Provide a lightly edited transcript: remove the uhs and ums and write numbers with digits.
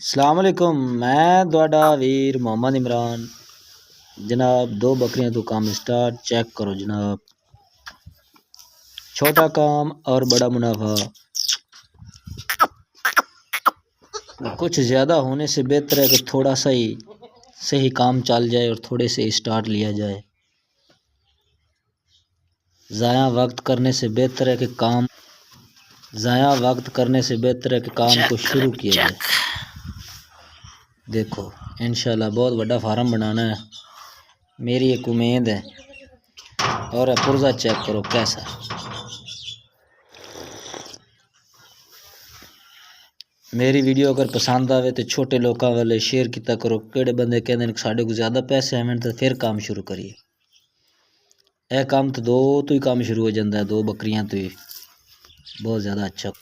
अस्सलाम वालेकुम। मैं ਤੁਹਾਡਾ वीर मोहम्मद इमरान। जनाब दो बकरियां तो काम स्टार्ट चेक करो जनाब। छोटा काम और बड़ा मुनाफा। कुछ ज़्यादा होने से बेहतर है कि थोड़ा सा ही सही काम चल जाए और थोड़े से स्टार्ट लिया जाए। ज़ाया वक्त करने से बेहतर है कि काम को शुरू किया जाए। देखो इंशाल्लाह बहुत बड़ा फार्म बनाना है, मेरी एक उम्मीद है। और पुर्जा चेक करो कैसा। मेरी वीडियो अगर पसंद आवे तो छोटे लोगों वाले शेयर किया करो। केड़े बंदे कहते साढ़े को ज़्यादा पैसे हैं तो फिर काम शुरू करिए। यह काम तो दो तो ही काम शुरू हो जाता है, दो बकरियां तो ही बहुत ज़्यादा अच्छा।